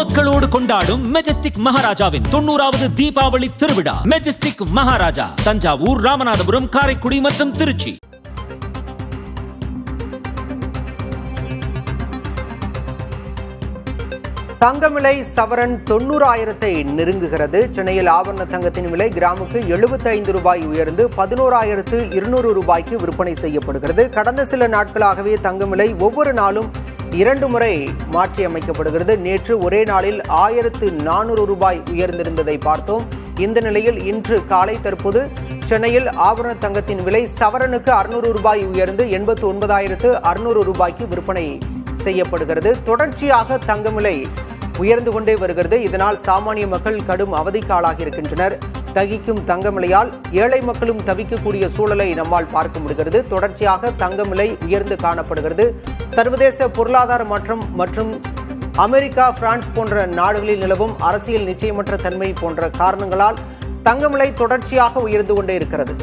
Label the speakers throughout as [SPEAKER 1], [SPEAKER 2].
[SPEAKER 1] மக்களோடு கொண்டாடும் மெஜஸ்டிக் மகாராஜாவின் 90வது தீபாவளி திருவிழா. மெஜஸ்டிக் மகாராஜா தஞ்சாவூர், ராமநாதபுரம், காரைக்குடி மற்றும் திருச்சி.
[SPEAKER 2] தங்கம் விலை சவரன் 90,000-ஐ நெருங்குகிறது. சென்னையில் ஆபரண தங்கத்தின் விலை கிராமுக்கு 75 ரூபாய் உயர்ந்து 11,200 ரூபாய்க்கு விற்பனை செய்யப்படுகிறது. கடந்த சில நாட்களாகவே தங்கம் விலை ஒவ்வொரு நாளும் 2 முறை மாற்றி அமைக்கப்படுகிறது. நேற்று ஒரே நாளில் 1,400 ரூபாய் உயர்ந்திருந்ததை பார்த்தோம். இந்த நிலையில் இன்று காலை தற்போது சென்னையில் ஆபரண தங்கத்தின் விலை சவரனுக்கு 600 ரூபாய் உயர்ந்து 89,600 ரூபாய்க்கு விற்பனை செய்யப்படுகிறது. தொடர்ச்சியாக தங்கம் விலை உயர்ந்து கொண்டே வருகிறது. இதனால் சாமானிய மக்கள் கடும் அவதிக்காளாகி இருக்கின்றனர். தகிக்கும் தங்கம் விலையால் ஏழை மக்களும் தவிக்கக்கூடிய சூழலை நம்மால் பார்க்க முடிகிறது. தொடர்ச்சியாக தங்கம் விலை உயர்ந்து காணப்படுகிறது. சர்வதேச பொருளாதார மாற்றம் மற்றும் அமெரிக்கா, பிரான்ஸ் போன்ற நாடுகளில் நிலவும் அரசியல் நிச்சயமற்ற தன்மை போன்ற காரணங்களால் தங்கம் விலை தொடர்ச்சியாக உயர்ந்து கொண்டே இருக்கிறது.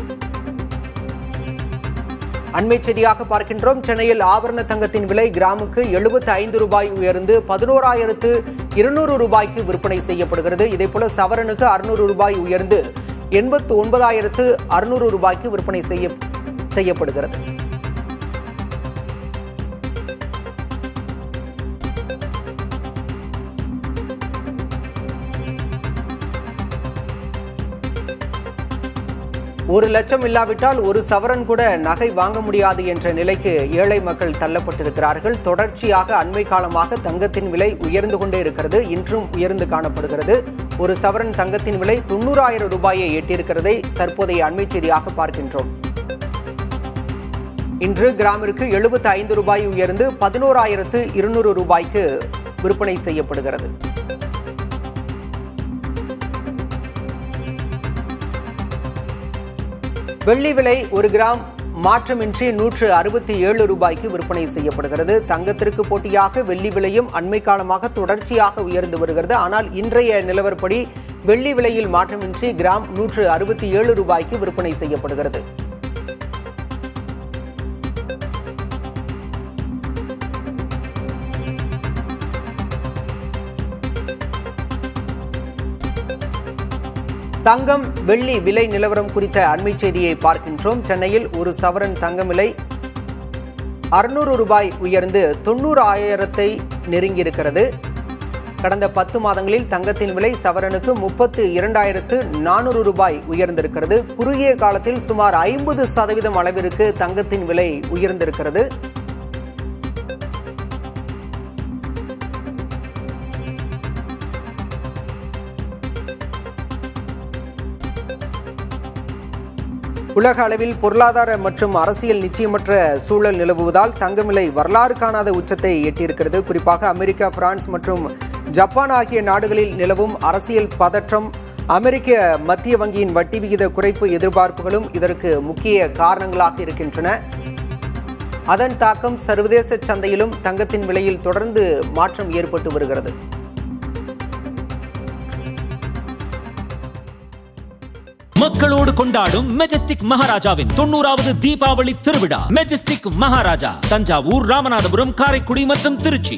[SPEAKER 2] அண்மை செய்தியாக பார்க்கின்றோம். சென்னையில் ஆபரண தங்கத்தின் விலை கிராமுக்கு 75 ரூபாய் உயர்ந்து 11,200 ரூபாய்க்கு விற்பனை செய்யப்படுகிறது. இதேபோல சவரனுக்கு 600 ரூபாய் உயர்ந்து 89,600 ரூபாய்க்கு விற்பனை செய்யப்படுகிறது. ஒரு லட்சம் இல்லாவிட்டால் ஒரு சவரன் கூட நகை வாங்க முடியாது என்ற நிலைக்கு ஏழை மக்கள் தள்ளப்பட்டிருக்கிறார்கள். தொடர்ச்சியாக அண்மை காலமாக தங்கத்தின் விலை உயர்ந்து கொண்டே இருக்கிறது. இன்றும் உயர்ந்து காணப்படுகிறது. ஒரு சவரன் தங்கத்தின் விலை 90,000 ரூபாயை எட்டியிருக்கிறதை தற்போதைய அண்மை செய்தியாக பார்க்கின்றோம். இன்று கிராமிற்கு 75 ரூபாய் உயர்ந்து 11,200 ரூபாய்க்கு விற்பனை செய்யப்படுகிறது. வெள்ளி விலை ஒரு கிராம் மாற்றமின்றி 167 ரூபாய்க்கு விற்பனை செய்யப்படுகிறது. தங்கத்திற்கு போட்டியாக வெள்ளி விலையும் அண்மை காலமாக தொடர்ச்சியாக உயர்ந்து வருகிறது. ஆனால் இன்றைய நிலவரப்படி வெள்ளி விலையில் மாற்றமின்றி கிராம் 167 ரூபாய்க்கு விற்பனை செய்யப்படுகிறது. தங்கம், வெள்ளி விலை நிலவரம் குறித்த அண்மை செய்தியை பார்க்கின்றோம். சென்னையில் ஒரு சவரன் தங்கம் விலை 600 ரூபாய் உயர்ந்து 90,000-ஐ நெருங்கியிருக்கிறது. கடந்த 10 மாதங்களில் தங்கத்தின் விலை சவரனுக்கு 32,400 ரூபாய் உயர்ந்திருக்கிறது. குறுகிய காலத்தில் சுமார் 50% அளவிற்கு தங்கத்தின் விலை உயர்ந்திருக்கிறது. உலக அளவில் பொருளாதார மற்றும் அரசியல் நிச்சயமற்ற சூழல் நிலவுவதால் தங்கம் விலை வரலாறு காணாத உச்சத்தை எட்டியிருக்கிறது. குறிப்பாக அமெரிக்கா, பிரான்ஸ் மற்றும் ஜப்பான் ஆகிய நாடுகளில் நிலவும் அரசியல் பதற்றம், அமெரிக்க மத்திய வங்கியின் வட்டி விகித குறைப்பு எதிர்பார்ப்புகளும் இதற்கு முக்கிய காரணங்களாக இருக்கின்றன. அதன் தாக்கம் சர்வதேச சந்தையிலும் தங்கத்தின் விலையில் தொடர்ந்து மாற்றம் ஏற்பட்டு வருகிறது.
[SPEAKER 1] மக்களோடு கொண்டாடும் மெஜஸ்டிக் மகாராஜாவின் 90வது தீபாவளி திருவிழா. மெஜஸ்டிக் மகாராஜா தஞ்சாவூர், ராமநாதபுரம், காரைக்குடி மற்றும் திருச்சி.